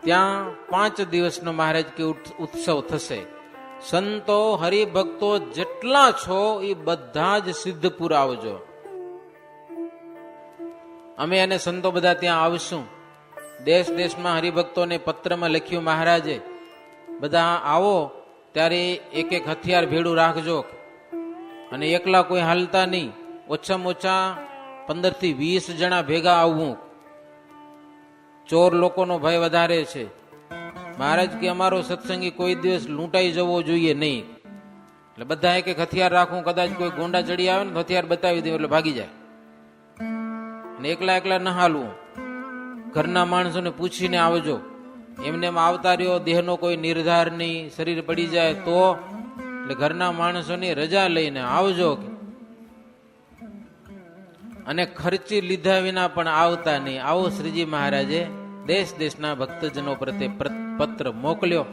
ત્યાં 5 દિવસનો મહારાજ કે ઉત્સવ થશે. સંતો હરિભક્તો જેટલા છો એ બધા જ સિદ્ધપુર આવજો. અમે અને સંતો બધા ત્યાં આવશું. દેશ દેશમાં હરિભક્તોને પત્રમાં લખ્યું મહારાજે, બધા આવો ત્યારે એક એક હથિયાર ભેળું રાખજો અને એકલા કોઈ હાલતા નહીં. ઓછામાં ઓછા 15 થી 20 જણા ભેગા આવવું. ચોર લોકોનો ભય વધારે છે. મહારાજ કે અમારો સત્સંગી કોઈ દિવસ લૂંટાઈ જવો જોઈએ નહીં. એટલે બધા એક એક હથિયાર રાખવું. કદાચ કોઈ ગોંડા ચડી આવે ને હથિયાર બતાવી દે એટલે ભાગી જાય. અને એકલા એકલા ન હાલવું. ઘરના માણસોને પૂછીને આવજો. એમને એમ આવતા રહ્યો, દેહનો કોઈ નિર્ધાર નહીં, શરીર પડી જાય તો એટલે ઘરના માણસોની રજા લઈને આવજો. અને ખર્ચી લીધા વિના પણ આવતા નહીં. આવો શ્રીજી મહારાજે દેશ દેશના ભક્તજનો પ્રત્યે પત્ર મોકલ્યો.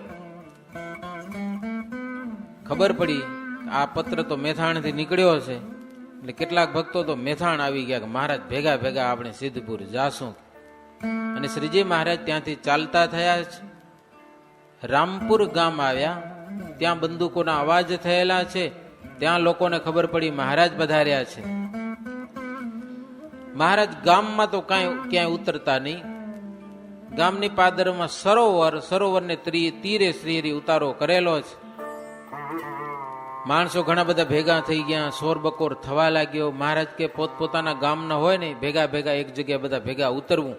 ખબર પડી આ પત્ર તો મેથાણથી નીકળ્યો છે. એટલે કેટલાક ભક્તો તો મેથાણ આવી ગયા કે મહારાજ ભેગા ભેગા આપણે સિદ્ધપુર જાશું. અને શ્રીજી મહારાજ ત્યાંથી ચાલતા થયા છે. રામપુર ગામ આવ્યા. ત્યાં બંદૂકોના અવાજ થયેલા છે. ત્યાં લોકોને ખબર પડી મહારાજ પધાર્યા છે. મહારાજ ગામમાં તો ક્યાંય ઉતરતા નહીં. ગામની પાદરમાં સરોવરને તીરે શ્રીહરિ ઉતારો કરેલો છે. માણસો ઘણા બધા ભેગા થઈ ગયા. શોરબકોર થવા લાગ્યો. મહારાજ કે પોતપોતાના ગામના હોય ને ભેગા ભેગા એક જગ્યાએ બધા ભેગા ઉતરવું.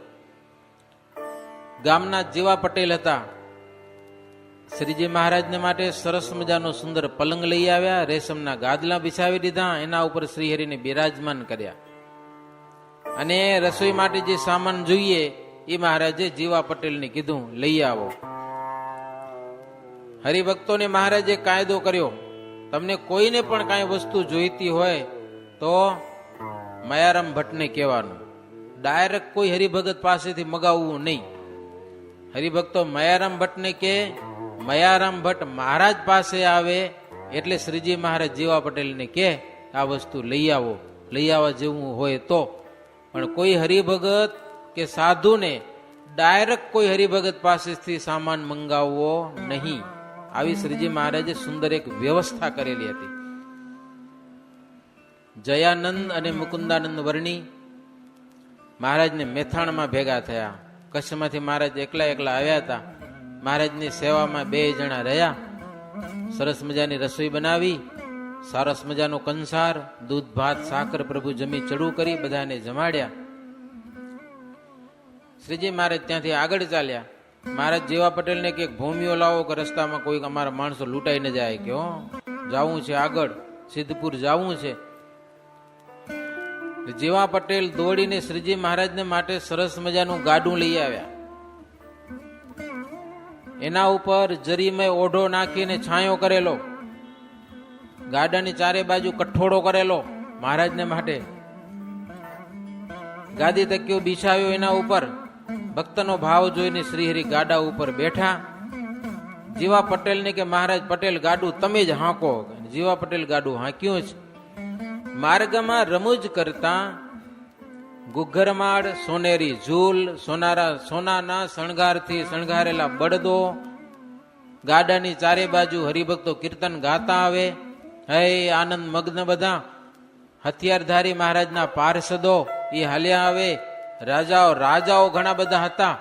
ગામના જીવા પટેલ હતા. શ્રીજી મહારાજને માટે સરસ મજાનો સુંદર પલંગ લઈ આવ્યા. રેશમના ગાદલા બિછાવી દીધા. એના ઉપર શ્રીહરિને બિરાજમાન કર્યા. અને રસોઈ માટે જે સામાન જોઈએ એ મહારાજે જીવા પટેલને કીધું લઈ આવો. હરિભક્તોને મહારાજે કાયદો કર્યો, તમને કોઈને પણ કાંઈ વસ્તુ જોઈતી હોય તો મયારામ ભટ્ટને કહેવાનું. ડાયરેક્ટ કોઈ હરિભગત પાસેથી મગાવવું નહીં. હરિભક્તો મયારામ ભટ્ટને કે મયારામ ભટ્ટ મહારાજ પાસે આવે એટલે શ્રીજી મહારાજ જીવા પટેલને કે આ વસ્તુ લઈ આવો. લઈ આવવા જેવું હોય તો. પણ કોઈ હરિભગત કે સાધુને ડાયરેક્ટ કોઈ હરિભગત પાસેથી સામાન મંગાવવો નહીં. આવી શ્રીજી મહારાજે સુંદર એક વ્યવસ્થા કરેલી હતી. જયાનંદ અને મુકુંદાનંદ વર્ણી મહારાજને મેથાણમાં ભેગા થયા. કચ્છમાંથી મહારાજ એકલા આવ્યા હતા. મહારાજની સેવામાં 2 જણા રહ્યા. સરસ મજાની રસોઈ બનાવી. સરસ મજાનો કંસાર, દૂધ ભાત સાકર પ્રભુ જમી ચડું કરી બધાને જમાડ્યા. શ્રીજી મહારાજ ત્યાંથી આગળ ચાલ્યા. મહારાજ જીવા પટેલને કે ભૂમિઓ લાવો કે રસ્તામાં કોઈ અમારા માણસો લૂંટાઈ ન જાય. કે જાવું છે આગળ, સિદ્ધપુર જાવું છે. જીવા પટેલ દોડીને શ્રીજી મહારાજને માટે સરસ મજાનું ગાડું લઈ આવ્યા. એના ઉપર જરીમય ઓઢો નાખીને છાંયો કરેલો. ગાડાની ચારે બાજુ કઠોળો કરેલો મહારાજને માટે. ગાદી તકિયો બિછાવ્યો એના ઉપર. ભક્તનો ભાવ જોઈને શ્રીહરિ ગાડા ઉપર બેઠા. જીવા પટેલને કે મહારાજ પટેલ ગાડું તમે જ હાંકો. જીવા પટેલ ગાડું હાંક્યું છે. માર્ગમાં રમૂજ કરતા ગુગ્ગરમાળ, સોનેરી ઝૂલ, સોનાના શણગારથી શણગારેલા બળદો, ગાડાની ચારે બાજુ હરિભક્તો કીર્તન ગાતા આવે. હે આનંદ મગ્ન બધા. હથિયારધારી મહારાજના પાર્ષદો એ હાલ્યા આવે. રાજાઓ ઘણા બધા હતા.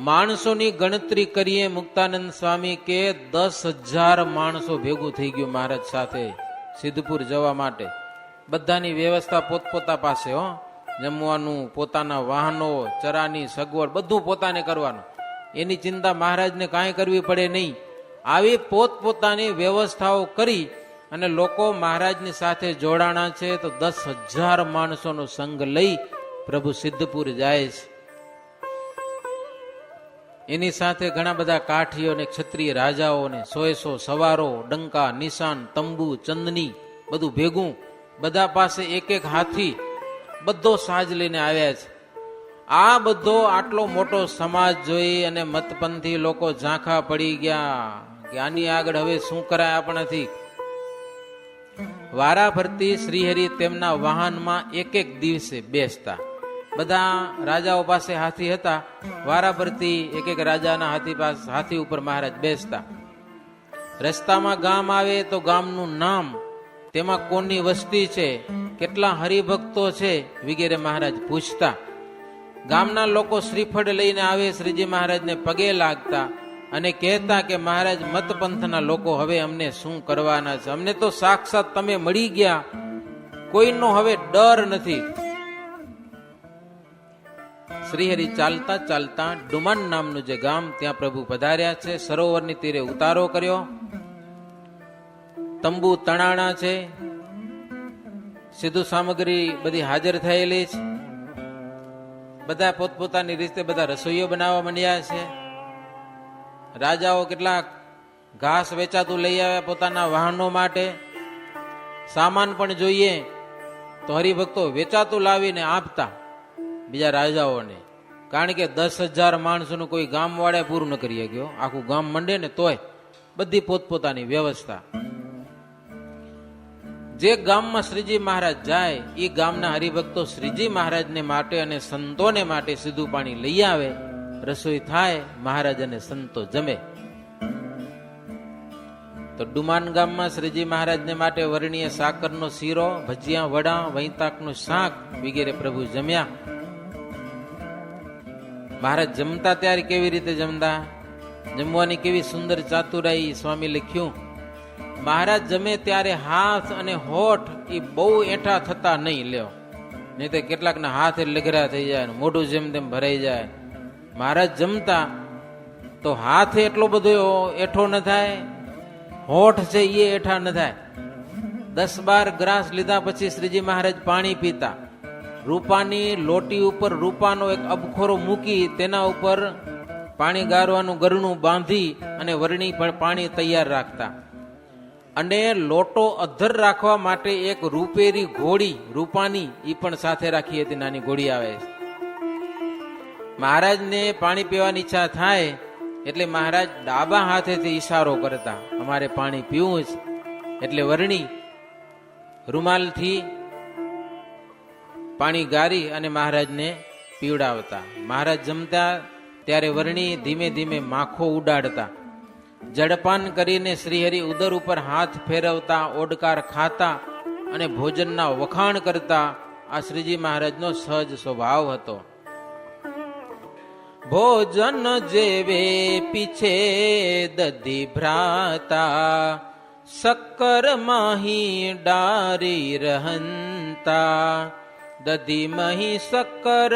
માણસોની ગણતરી કરીએ મુક્તાનંદ સ્વામી કે 10,000 માણસો ભેગું થઈ ગયું મહારાજ સાથે સિદ્ધપુર જવા માટે. બધાની વ્યવસ્થા પોતપોતા પાસે. જમવાનું, પોતાના વાહનો, ચરાની સગવડ બધું પોતાને કરવાનું. એની ચિંતા મહારાજને કાંઈ કરવી પડે નહીં. આવી પોતપોતાની વ્યવસ્થાઓ કરી અને લોકો મહારાજની સાથે જોડાણા છે. તો 10,000 માણસોનો સંગ લઈ પ્રભુ સિદ્ધપુર જાય છે. એની સાથે ઘણા બધા કાઠીઓ ને ક્ષત્રિય રાજાઓ ને 100 સવારો, ડંકા, નિશાન, તંબુ, ચંદની બધું ભેગું. બધા પાસે એક હાથી, બધો સાજ લઈને આવ્યા છે. આ બધો આટલો મોટો સમાજ જોઈ અને મતપંથી લોકો ઝાંખા પડી ગયા કે આની આગળ હવે શું કરાય આપણાથી. વારા ફરતી શ્રીહરિ તેમના વાહનમાં એક દિવસે બેસતા. બધા રાજાઓ પાસે હાથી હતા. વારાફરતી એક એક રાજાના હાથી ઉપર મહારાજ બેસતા. રસ્તામાં ગામ આવે તો ગામનું નામ, તેમાં કોની વસ્તી છે, કેટલા હરિભક્તો છે વગેરે મહારાજ પૂછતા. ગામના લોકો શ્રીફળ લઈને આવે, શ્રીજી મહારાજને પગે લાગતા અને કહેતા કે મહારાજ મતપંથના લોકો હવે અમને શું કરવાના છે, અમને તો સાક્ષાત તમે મળી ગયા, કોઈનો હવે ડર નથી. શ્રીહરિ ચાલતા ચાલતા ડુમાન નામનું જે ગામ, ત્યાં પ્રભુ પધાર્યા છે. સરોવરની તીરે ઉતારો કર્યો, તંબુ તણાણા છે, સીધું સામગ્રી બધી હાજર થયેલી છે. બધા પોતપોતાની રીતે બધા રસોઈઓ બનાવવા માંડ્યા છે. રાજાઓ કેટલાક ઘાસ વેચાતું લઈ આવ્યા પોતાના વાહનો માટે. સામાન પણ જોઈએ તો હરિભક્તો વેચાતું લાવીને આપતા બીજા રાજાઓને, કારણ કે 10,000 માણસોનું કોઈ ગામ વાળે પૂરું ન કરી શક્યો. આખું ગામ મંડે ને તોય બધી પોતપોતાની વ્યવસ્થા. જે ગામમાં શ્રીજી મહારાજ જાય એ ગામના હરિભક્તો શ્રીજી મહારાજને માટે અને સંતોને માટે સીધું પાણી લઈ આવે, રસોઈ થાય, મહારાજ અને સંતો જમે. તો ડુમાન ગામમાં શ્રીજી મહારાજને માટે વર્ણીય સાકરનો શીરો, ભજીયા, વડા, વૈતાકનું શાક વગેરે પ્રભુ જમ્યા. મહારાજ જમતા ત્યારે કેવી રીતે જમતા, જમવાની કેવી સુંદર ચાતુરાઈ સ્વામી લખ્યું. મહારાજ જમે ત્યારે હાથ અને હોઠ એ બહુ એઠા થતા નહીં લ્યો, નહીં તો કેટલાકના હાથ લઘરા થઈ જાય, મોઢું જેમ તેમ ભરાઈ જાય. મહારાજ જમતા તો હાથ એટલો બધો એઠો ન થાય, હોઠ છે એ એઠા ન થાય. 10-12 ગ્રાસ લીધા પછી શ્રીજી મહારાજ પાણી પીતા. રૂપાની લોટી ઉપર રૂપાનો એક અબખોરો મૂકી તેના ઉપર પાણી ગારવાનું ગરણું બાંધી અને વરણી પણ પાણી તૈયાર રાખતા. અને લોટો અધ્ધર રાખવા માટે એક રૂપેરી ઘોડી રૂપાની એ પણ સાથે રાખી હતી, નાની ઘોડી આવે. મહારાજને પાણી પીવાની ઈચ્છા થાય એટલે મહારાજ ડાબા હાથેથી ઈશારો કરતા, અમારે પાણી પીવું છે. એટલે વરણી રૂમાલથી પાણી ગારી અને મહારાજને પીવડાવતા. મહારાજ જમતા ત્યારે વરણી ધીમે ધીમે માખો ઉડાડતા. જળપાન કરીને શ્રીહરિ ઉદર ઉપર હાથ ફેરવતા, ઓડકાર ખાતા અને ભોજનના વખાણ કરતા. આ શ્રીજી મહારાજનો સહજ સ્વભાવ હતો. ભોજન જેવે પીછે દધી ભ્રાતા, શક્કર માહી ડારી રહંતા. દધી મહી શક્કર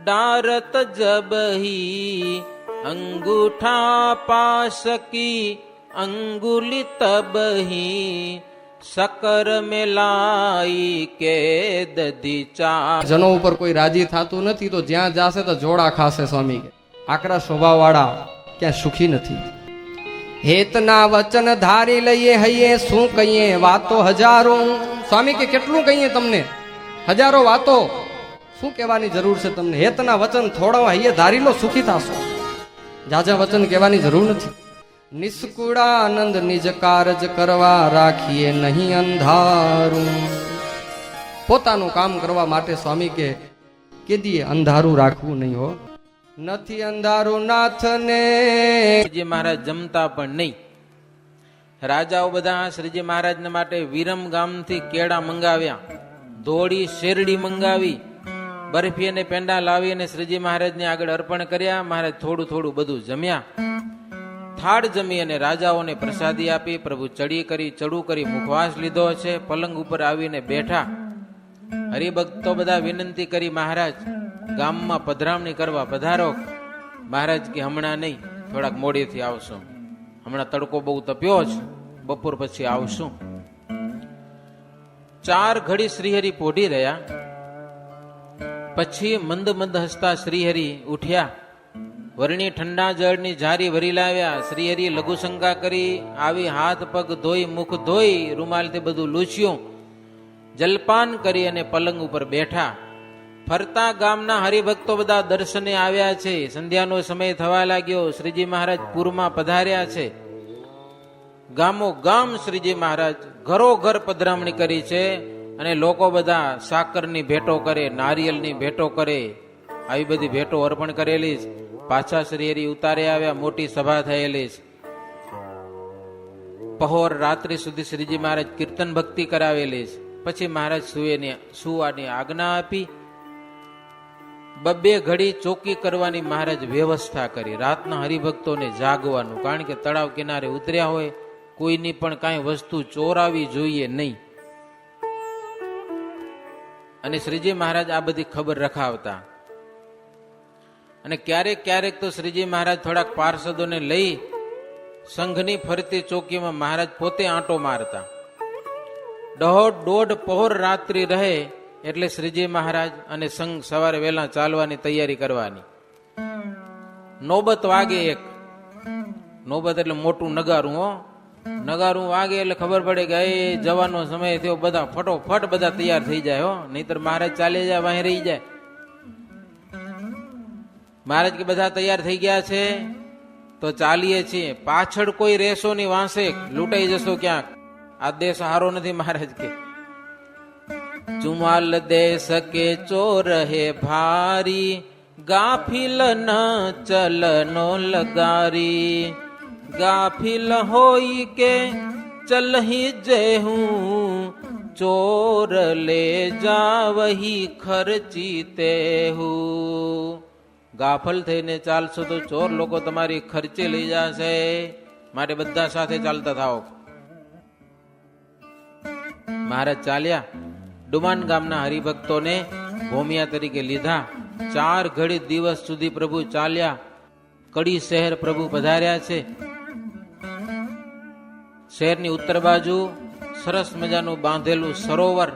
ડારત જબહી, અંગૂઠા પાસકી અંગુલી તબહી. શક્કર મેલાઈ કે દધી ચા. જનો ઉપર કોઈ રાજી થતું નથી તો જ્યાં જાશે તો જોડા ખાશે. સ્વામી કે આકરા સ્વભાવ વાળા ક્યાં સુખી નથી. હેતના વચન ધારી લઈએ હૈયે, શું કહીએ વાતો હજારો. સ્વામી કે કેટલું કહીએ તમને, હજારો વાતો, શું કહેવાની જરૂર છે તમને. હેતના વચન થોડા હૈયે ધારી લો, સુખી થશો. જાજા વચન કહેવાની જરૂર નથી. નિષ્કુળાનંદ નિજ કારજ કરવા, રાખીએ નહીં અંધારું. પોતાનું કામ કરવા માટે સ્વામી કે કેદીએ અંધારું રાખવું નહીં હો. નથી અંધારું નાથને. શ્રીજી મહારાજ જમતા પણ નહીં. રાજાઓ બધા શ્રીજી મહારાજને માટે વિરમ ગામથી કેળા મંગાવ્યા, ધોળી શેરડી મંગાવી, બરફી અને પેંડા લાવી અને શ્રીજી મહારાજને આગળ અર્પણ કર્યા. મહારાજ થોડું થોડું બધું જમ્યા. થાળ જમી અને રાજાઓને પ્રસાદી આપી. પ્રભુ ચડું કરી મુખવાસ લીધો છે. પલંગ ઉપર આવીને બેઠા. હરિભક્તો બધા વિનંતી કરી, મહારાજ ગામમાં પધરામણી કરવા પધારો. મહારાજ કે હમણાં નહીં, થોડાક મોડેથી આવશું, હમણાં તડકો બહુ તપ્યો છે, બપોર પછી આવશું. 4 ઘડી શ્રીહરિ પોઢી રહ્યા. પછી મંદ મંદ હસતા શ્રીહરિ ઉઠ્યા. વરણી ઠંડા જળની જારી ભરી લાવ્યા. શ્રીહરિ લઘુશંકા કરી આવી, હાથ પગ ધોઈ, મુખ ધોઈ, રૂમાલથી બધું લૂછ્યું, જલપાન કરી અને પલંગ ઉપર બેઠા. ફરતા ગામના હરિભક્તો બધા દર્શને આવ્યા છે. સંધ્યાનો સમય થવા લાગ્યો. શ્રીજી મહારાજ પૂરમાં પધાર્યા છે. ગામો ગામ શ્રીજી મહારાજ ઘરો ઘર પધરામણી કરી છે અને લોકો બધા સાકરની ભેટો કરે, નારિયેલની ભેટો કરે, આવી બધી ભેટો અર્પણ કરેલી છે. પાછા શ્રીહરિ ઉતારે આવ્યા, મોટી સભા થયેલી છે. પહોર રાત્રિ સુધી શ્રીજી મહારાજ કીર્તન ભક્તિ કરાવેલી છે. પછી મહારાજ સુવાની આજ્ઞા આપી. બબ્બે ઘડી ચોકી કરવાની મહારાજ વ્યવસ્થા કરી. રાતના હરિભક્તોને જાગવાનું, કારણ કે તળાવ કિનારે ઉતર્યા હોય, કોઈની પણ કાંઈ વસ્તુ ચોરાવી જોઈએ નહીં. અને શ્રીજી મહારાજ આ બધી ખબર રખાવતા. અને ક્યારેક ક્યારેક તો શ્રીજી મહારાજ થોડાક પાર્ષદોને લઈ સંઘની ફરતી ચોકીમાં મહારાજ પોતે આંટો મારતા. દોઢ પહોર રાત્રિ રહે એટલે શ્રીજી મહારાજ અને સંઘ સવારે વહેલા ચાલવાની તૈયારી કરવાની. નોબત વાગે એક, નોબત એટલે મોટું નગારું. નગારું વાગે એટલે ખબર પડે કે એ જવાનો સમય થયો, બધા ફટોફટ બધા તૈયાર થઈ જાય હો, નહીતર મહારાજ ચાલી જાય, વાહી રહી જાય. મહારાજ કે બધા તૈયાર થઈ ગયા છે તો ચાલીએ છીએ, પાછળ કોઈ રહેશો ની વાંસે, લૂંટાઈ જશો ક્યાંક, આ દેશ સારો નથી. મહારાજ કે ચુમાલ દેશ કે ચોર હે ભારી, ગાફિલ ન ચલનો લગારી, ગાફિલ હોઈ કે ચલહી જેહું, ચોર લે જાવહી ખર્ચી તેહું. ગાફલ થઈને ચાલશો તો ચોર લોકો તમારી ખર્ચે લઈ જશે, માટે બધા સાથે ચાલતા થાઓ. મહારાજ ચાલ્યા. ડુમાન ગામના હરિભક્તોને ભોમિયા તરીકે લીધા. 4 ઘડી દિવસ સુધી પ્રભુ ચાલ્યા. કડી શહેર પ્રભુ પધાર્યા છે. શહેરની ઉત્તર બાજુ સરસ મજાનું બાંધેલું સરોવર,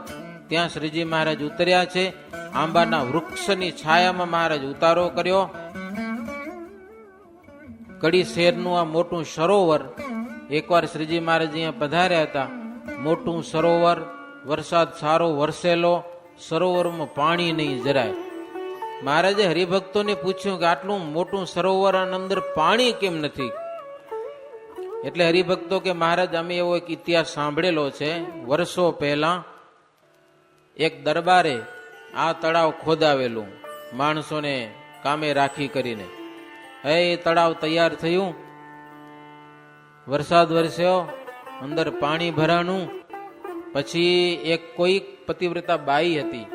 ત્યાં શ્રીજી મહારાજ ઉતર્યા છે. આંબાના વૃક્ષની છાયામાં મહારાજ ઉતારો કર્યો. કડી શહેરનું આ મોટું સરોવર, એકવાર શ્રીજી મહારાજ અહીંયા પધાર્યા હતા. મોટું સરોવર, વરસાદ સારો વરસેલો, સરોવરમાં પાણી નહીં જરાય. મહારાજે હરિભક્તોને પૂછ્યું કે આટલું મોટું સરોવર અંદર પાણી કેમ નથી? એટલે હરિભક્તો કે મહારાજ અમે એવો એક ઇતિહાસ સાંભળેલો છે. વર્ષો પહેલા એક દરબારે આ તળાવ ખોદાવેલું, માણસોને કામે રાખી કરીને. એ તળાવ તૈયાર થયું, વરસાદ વરસ્યો, અંદર પાણી ભરાણું. પછી એક કોઈ પતિવ્રતા બાઈ હતી,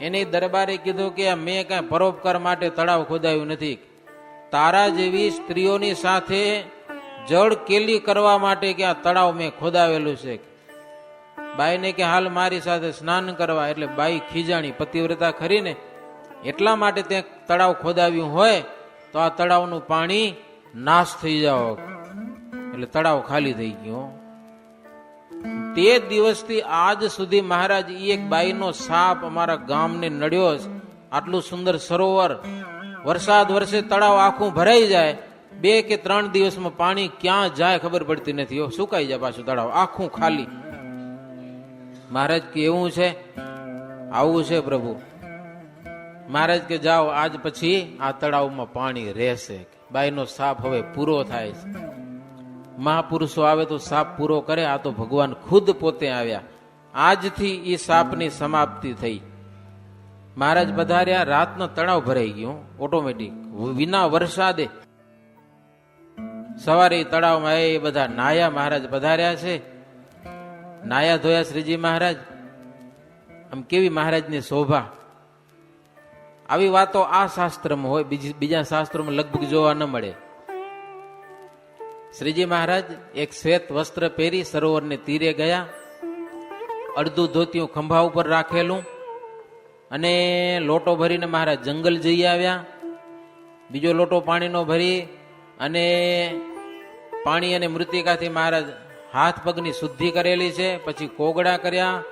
એને દરબારે કીધું કે મેં કાંઈ પરોપકાર માટે તળાવ ખોદાયું નથી, તારા જેવી સ્ત્રીઓની સાથે જળ કેલી કરવા માટે કે આ તળાવ મેં ખોદાવેલું છે. બાઈને કે હાલ મારી સાથે સ્નાન કરવા. એટલે બાઈ ખીજાણી, પતિવ્રતા ખરીને, એટલા માટે ત્યાં તળાવ ખોદાવ્યું હોય તો આ તળાવનું પાણી નાશ થઈ જાવ. એટલે તળાવ ખાલી થઈ ગયું. તે દિવસથી આજ સુધી મહારાજ એક બાઈનો સાપ અમારા ગામને નડ્યો. આટલું સુંદર સરોવર, વરસાદ વરસે તળાવ આખું ભરાઈ જાય, 2 કે 3 દિવસમાં પાણી ક્યાં જાય ખબર પડતી નથી. સુકાઈ જાય પાછું તળાવ આખું ખાલી. મહારાજ કે એવું છે? આવું છે પ્રભુ. મહારાજ કે જાઓ, આજ પછી આ તળાવમાં પાણી રહેશે. બાઈનો સાપ હવે પૂરો થાય છે. મહાપુરુષો આવે તો સાપ પૂરો કરે, આ તો ભગવાન ખુદ પોતે આવ્યા. આજથી એ સાપની સમાપ્તિ થઈ. મહારાજ પધાર્યા, રાતનો તળાવ ભરાઈ ગયું ઓટોમેટિક, વિના વરસાદે. સવારે તળાવમાં એ બધા નાયા. મહારાજ પધાર્યા છે, નાયા ધોયા શ્રીજી મહારાજ. આમ કેવી મહારાજની શોભા. આવી વાતો આ શાસ્ત્રમાં હોય, બીજા શાસ્ત્રોમાં લગભગ જોવા ન મળે. શ્રીજી મહારાજ એક શ્વેત વસ્ત્ર પહેરી સરોવરને તીરે ગયા. અડધું ધોતિયું ખંભા ઉપર રાખેલું, અને લોટો ભરીને મહારાજ જંગલ જઈ આવ્યા. બીજો લોટો પાણીનો ભરી અને પાણી અને મૃતિકાથી મહારાજ હાથ પગની શુદ્ધિ કરેલી છે. પછી કોગળા કર્યા,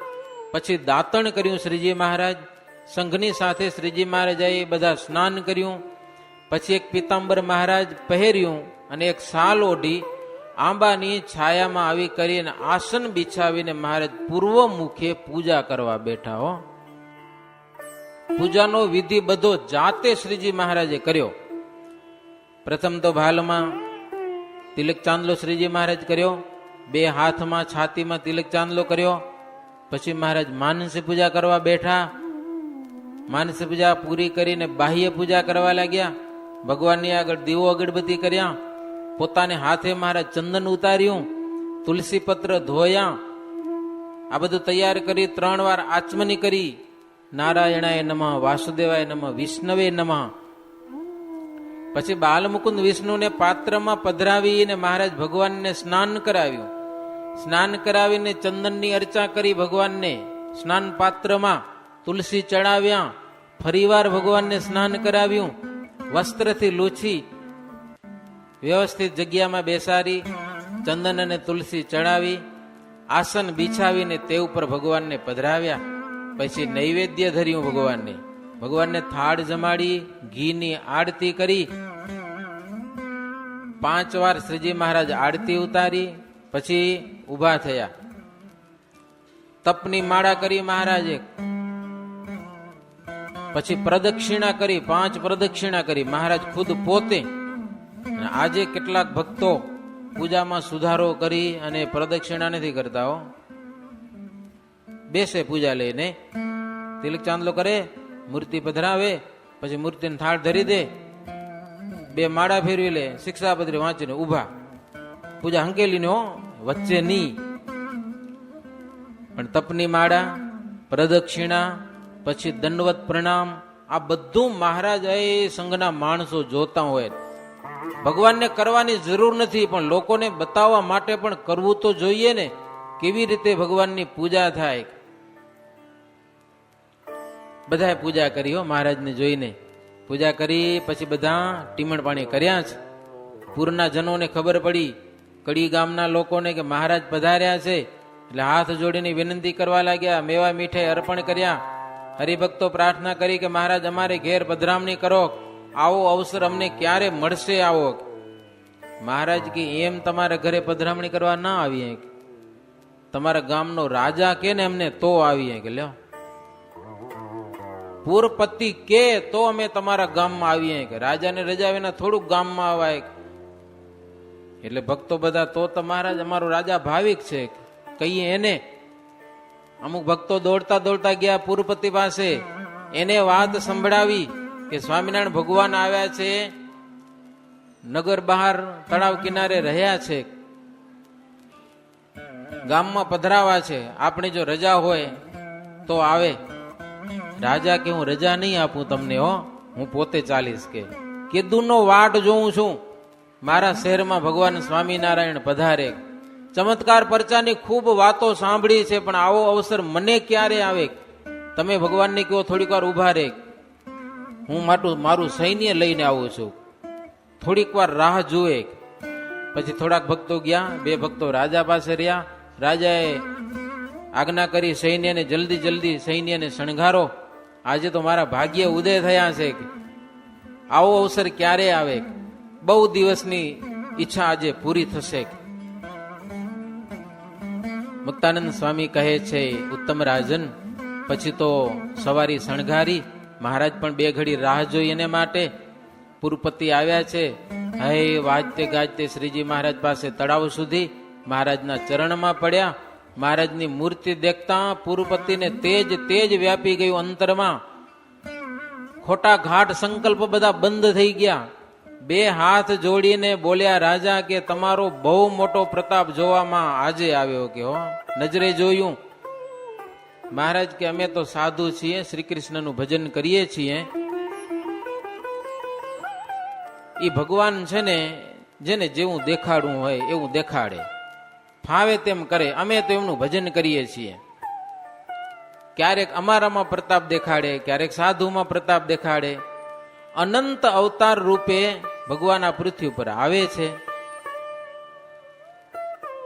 પછી દાંતણ કર્યું શ્રીજી મહારાજ. સંઘની સાથે શ્રીજી મહારાજે બધા સ્નાન કર્યું. પછી એક પિતાંબર મહારાજ પહેર્યું અને એક શાલ ઓઢી આંબાની છાયામાં આવી કરીને આસન બિછાવીને મહારાજ પૂર્વ મુખે પૂજા કરવા બેઠા. હો, પૂજાનો વિધિ બધો જાતે શ્રીજી મહારાજે કર્યો. પ્રથમ તો ભાલમાં તિલક ચાંદલો શ્રીજી મહારાજ કર્યો, 2 હાથમાં છાતીમાં તિલક ચાંદલો કર્યો. પછી મહારાજ માનસી પૂજા કરવા બેઠા. માનસી પૂજા પૂરી કરીને બાહ્ય પૂજા કરવા લાગ્યા. ભગવાનની આગળ દીવો અગરબત્તી કર્યા. પોતાને હાથે મહારાજ ચંદન ઉતાર્યું, તુલસી પત્ર ધોયા. આ બધું તૈયાર કરી 3 વાર આચમની કરી. નારાયણાય નમઃ, વાસુદેવાય નમઃ, વિષ્ણવે નમઃ. પછી બાલમુકુંદ વિષ્ણુને પાત્રમાં પધરાવીને મહારાજ ભગવાનને સ્નાન કરાવ્યું. સ્નાન કરાવીને ચંદનની અર્ચા કરી ભગવાનને. સ્નાન પાત્રમાં તુલસી ચડાવ્યા. ફરીવાર ભગવાનને સ્નાન કરાવ્યું. વસ્ત્રથી લૂછી વ્યવસ્થિત જગ્યામાં બેસાડી ચંદન અને તુલસી ચડાવી આસન બિછાવીને તે ઉપર ભગવાનને પધરાવ્યા. પછી નૈવેદ્ય ધર્યું ભગવાનને. ભગવાનને થાળ જમાડી, ઘીની આરતી કરી. 5 વાર શ્રીજી મહારાજ આરતી ઉતારી. પછી ઉભા થયા. તપની માળા કરી મહારાજે. પછી પ્રદક્ષિણા કરી, 5 પ્રદક્ષિણા કરી મહારાજ ખુદ પોતે. આજે કેટલાક ભક્તો પૂજામાં સુધારો કરી અને પ્રદક્ષિણા નથી કરતા હો. બેસે પૂજા લઈને, તિલક ચાંદલો કરે, મૂર્તિ પધરાવે, પછી મૂર્તિને થાળ ધરી દે, 2 માળા ફેરવી લે, શિક્ષાપત્રી વાંચીને ઉભા. પૂજા હંકેલીને હો, વચ્ચે નહીં. પણ તપની માળા, પ્રદક્ષિણા, પછી દંડવત પ્રણામ, આ બધું મહારાજ એ સંઘના માણસો જોતા હોય. ભગવાનને કરવાની જરૂર નથી, પણ લોકોને બતાવવા માટે પણ કરવું તો જોઈએ ને, કેવી રીતે ભગવાનની પૂજા થાય. બધાએ પૂજા કરી હો, મહારાજને જોઈને પૂજા કરી. પછી બધા ટીમણ પાણી કર્યા છે. પૂરના જનોને ખબર પડી, કડી ગામના લોકોને, કે મહારાજ પધાર્યા છે, એટલે હાથ જોડીને વિનંતી કરવા લાગ્યા. મેવા મીઠાઈ અર્પણ કર્યા. હરિભક્તો પ્રાર્થના કરી કે મહારાજ અમારે ઘેર પધરામણી કરો, આવો અવસર અમને ક્યારે મળશે આવો. મહારાજ કે એમ તમારા ઘરે પધરામણી કરવા ના આવીએ, તમારા ગામનો રાજા કે ને અમને તો આવીએ. કે લ્યો, પૂરપતિ કે તો અમે તમારા ગામમાં આવીએ, કે રાજાને રજા વિના થોડુંક ગામમાં આવાય. એટલે ભક્તો બધા તો મહારાજ અમારો રાજા ભાવિક છે કહીએ એને. અમુક ભક્તો દોડતા દોડતા ગયા પૂરપતિ પાસે, એને વાત સંભળાવી કે સ્વામિનારાયણ ભગવાન આવ્યા છે, નગર બહાર તળાવ કિનારે રહ્યા છે, ગામમાં પધરાવા છે, આપણે જો રજા હોય તો આવે. રાજા કે હું રજા નહીં આપું તમને હો, હું પોતે ચાલીશ. કે કીધું નો વાટ જોઉં છું, મારા શહેરમાં ભગવાન સ્વામિનારાયણ પધારે. ચમત્કાર પરચાની ખૂબ વાતો સાંભળી છે, પણ આવો અવસર મને ક્યારે આવે. તમે ભગવાનને કહો થોડીક વાર ઉભા રહે, હું મારું સૈન્ય લઈને આવું છું, થોડીક વાર રાહ જુએ. પછી થોડાક ભક્તો ગયા, 2 ભક્તો રાજા પાસે રહ્યા. રાજાએ આજ્ઞા કરી સૈન્યને જલ્દી સૈન્યને શણગારો, આજે તો મારા ભાગ્ય ઉદય થયા છે, આવો અવસર ક્યારે આવે, બહુ દિવસની ઈચ્છા આજે પૂરી થશે. મુક્તાનંદ સ્વામી કહે છે, ઉત્તમ રાજન, પછી તો સવારી શણગારી. મહારાજ પણ 2 ઘડી રાહ જોઈ એને માટે. પૂરપતિ આવ્યા છે, હે વાજતે ગાજતે શ્રીજી મહારાજ પાસે તળાવ સુધી મહારાજના ચરણમાં પડ્યા. મહારાજની મૂર્તિ દેખતા પૂરપતિને તેજ વ્યાપી ગયું અંતરમાં. ખોટા ઘાટ સંકલ્પ બધા બંધ થઈ ગયા. 2 હાથ જોડીને બોલ્યા રાજા કે તમારો બહુ મોટો પ્રતાપ જોવામાં આજે આવ્યો. કે હો, નજરે જોયું. મહારાજ કે અમે તો સાધુ છીએ, શ્રી કૃષ્ણનું ભજન કરીએ છીએ. એ ભગવાન છે ને, જેને જેવું દેખાડવું હોય એવું દેખાડે, ફાવે તેમ કરે. અમે તો એમનું ભજન કરીએ છીએ. ક્યારેક અમારામાં પ્રતાપ દેખાડે, ક્યારેક સાધુમાં પ્રતાપ દેખાડે. અનંત અવતાર રૂપે ભગવાન આ પૃથ્વી ઉપર આવે છે.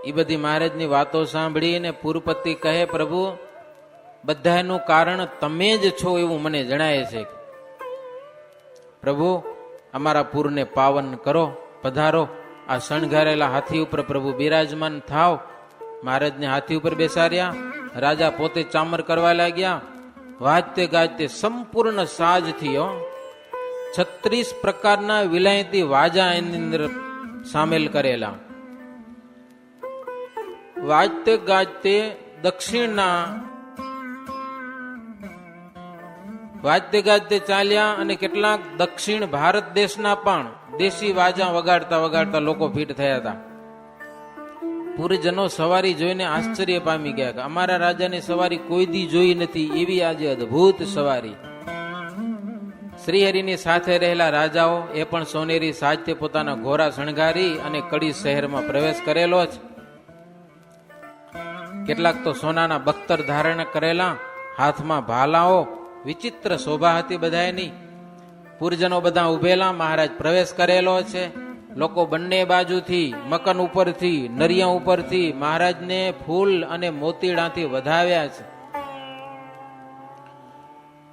એ બધી મહારાજની વાતો સાંભળીને પૂરપતિ કહે, પ્રભુ બધાનું કારણ તમે જ છો એવું મને જણાય છે. પ્રભુ અમારા પૂરને પાવન કરો, પધારો. આ શણગારેલા હાથી ઉપર પ્રભુ બિરાજમાન થાવ. મહારાજને હાથી ઉપર બેસાડ્યા. રાજા પોતે ચામર કરવા લાગ્યા. વાજતે ગાજતે સંપૂર્ણ સાજથી 36 પ્રકારના વિલાયતી વાજા એની અંદર સામેલ કરેલા. વાજતે ગાજતે દક્ષિણના વાજતે ગાજતે ચાલ્યા અને કેટલાક દક્ષિણ ભારત દેશના પણ દેશી વાજા વગાડતા વગાડતા લોકો ફીટ થયા હતા. પુરીજનો સવારી જોઈને આશ્ચર્ય પામી ગયા કે અમારા રાજાની સવારી કોઈ દી જોઈ નથી, એવી આજે અદ્ભુત સવારી. શ્રીહરિની સાથે રહેલા રાજાઓ એ પણ સોનેરી સાજતે પોતાના ઘોડા શણગારી અને કડી શહેરમાં પ્રવેશ કરેલો છે. કેટલાક તો સોનાના બખ્તર ધારણ કરેલા, હાથમાં ભાલાઓ, વિચિત્ર શોભા હતી બધાની. પુરજનો બધા ઉભેલા, મહારાજ પ્રવેશ કરેલો છે. લોકો બંને બાજુથી, મકન ઉપરથી, નરિયા ઉપરથી મહારાજને ફૂલ અને મોતીડાથી વધાવ્યા છે.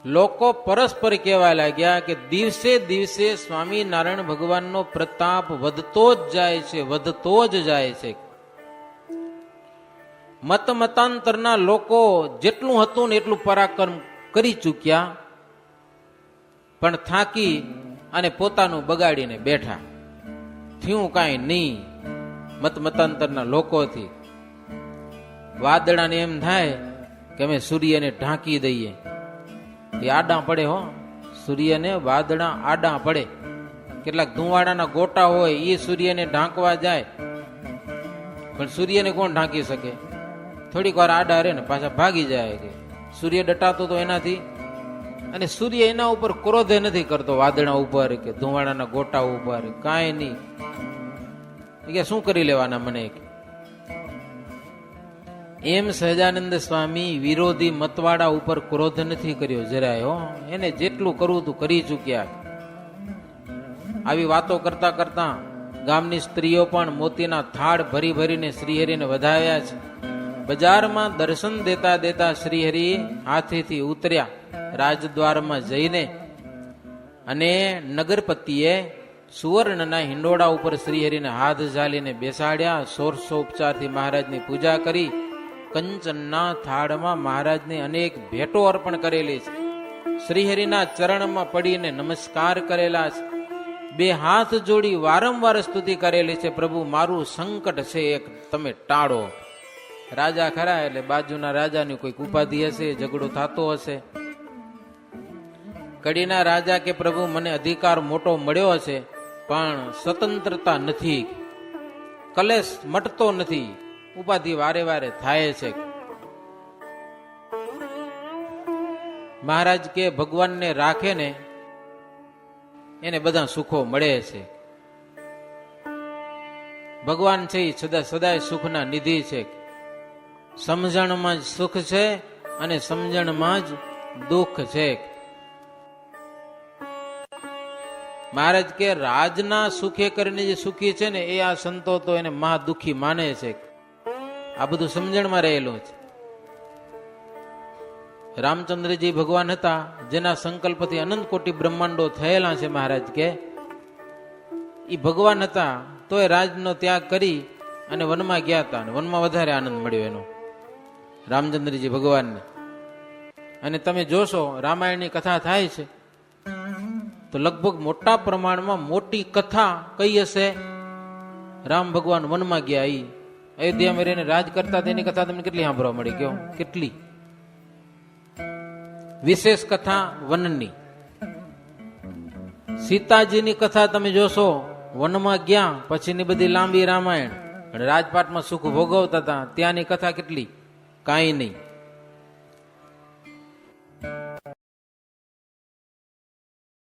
લોકો પરસ્પર કહેવા લાગ્યા કે દિવસે દિવસે સ્વામિનારાયણ ભગવાનનો પ્રતાપ વધતો જ જાય છે, વધતો જ જાય છે. મત મતાંતરના લોકો જેટલું હતું ને એટલું પરાક્રમ કરી ચૂક્યા, પણ થાકી અને પોતાનું બગાડીને બેઠા. થયું કાંઈ નહીં મત મતાંતરના લોકોથી. વાદળાને એમ થાય કે અમે સૂર્યને ઢાંકી દઈએ, એ આડા પડે હો. સૂર્યને વાદળા આડા પડે. કેટલાક ધુવાડાના ગોટા હોય એ સૂર્યને ઢાંકવા જાય, પણ સૂર્યને કોણ ઢાંકી શકે? થોડીક વાર આડા રહે ને પાછા ભાગી જાય. કે સૂર્ય ડટાતો તો એનાથી, અને સૂર્ય એના ઉપર ક્રોધે નથી કરતો, વાદળા ઉપર કે ધુવાડાના ગોટા ઉપર કાંઈ નહીં. કે શું કરી લેવાના મને? એમ સહજાનંદ સ્વામી વિરોધી મતવાડા ઉપર ક્રોધ નથી કર્યો જરાય હો. એને જેટલું કરવું તું કરી ચૂક્યા. આવી વાતો કરતા કરતા ગામની સ્ત્રીઓ પણ મોતીના થાળ ભરી ભરીને શ્રીહરિને વધાવ્યા છે. બજારમાં દર્શન દેતા દેતા શ્રીહરિ હાથેથી ઉતર્યા રાજદ્વારમાં જઈને, અને નગરપતિએ સુવર્ણના હિંડોળા ઉપર શ્રીહરિને હાથ ઝાલીને બેસાડ્યા. ષોડશોપચારથી મહારાજની પૂજા કરી. કંચનના થાળમાં મહારાજને અનેક ભેટો અર્પણ કરેલી છે. શ્રીહરિના ચરણમાં પડીને નમસ્કાર કરેલા છે. બે હાથ જોડી વારંવાર સ્તુતિ કરેલી છે, પ્રભુ મારું સંકટ છે એક તમે ટાળો. રાજા ખરા એટલે બાજુના રાજાની કોઈક ઉપાધિ હશે, ઝઘડો થતો હશે. કડીના રાજા કે પ્રભુ મને અધિકાર મોટો મળ્યો હશે, પણ સ્વતંત્રતા નથી, કલેશ મટતો નથી, ઉપાધિ વારે વારે થાય છે. મહારાજ કે ભગવાનને રાખે ને એને બધા સુખો મળે છે. ભગવાન છે એ સદાય સુખના નિધિ છે. સમજણમાં જ સુખ છે અને સમજણમાં જ દુઃખ છે. મહારાજ કે રાજના સુખે કરીને જે સુખી છે ને એ આ સંતો તો એને મહા દુઃખી માને છે. આ બધું સમજણમાં રહેલું છે. રામચંદ્રજી ભગવાન હતા, જેના સંકલ્પથી અનંત કોટી બ્રહ્માંડો થયેલા છે. મહારાજ કે એ ભગવાન હતા તો એ રાજનો ત્યાગ કરી અને વનમાં ગયા હતા, અને વનમાં વધારે આનંદ મળ્યો એનો રામચંદ્રજી ભગવાનને. અને તમે જોશો રામાયણની કથા થાય છે તો લગભગ મોટા પ્રમાણમાં મોટી કથા કઈ હશે? રામ ભગવાન વનમાં ગયા, ઈ અયોધ્યામાં રહીને રાજ કરતા તેની કથા તમને કેટલી સાંભળવા મળી? કયો કેટલી વિશેષ કથા વનની. સીતાજીની કથા તમે જોશો વનમાં ગયા પછીની બધી લાંબી રામાયણ, રાજપાટમાં સુખ ભોગવતા હતા ત્યાંની કથા કેટલી? કાંઈ નહીં.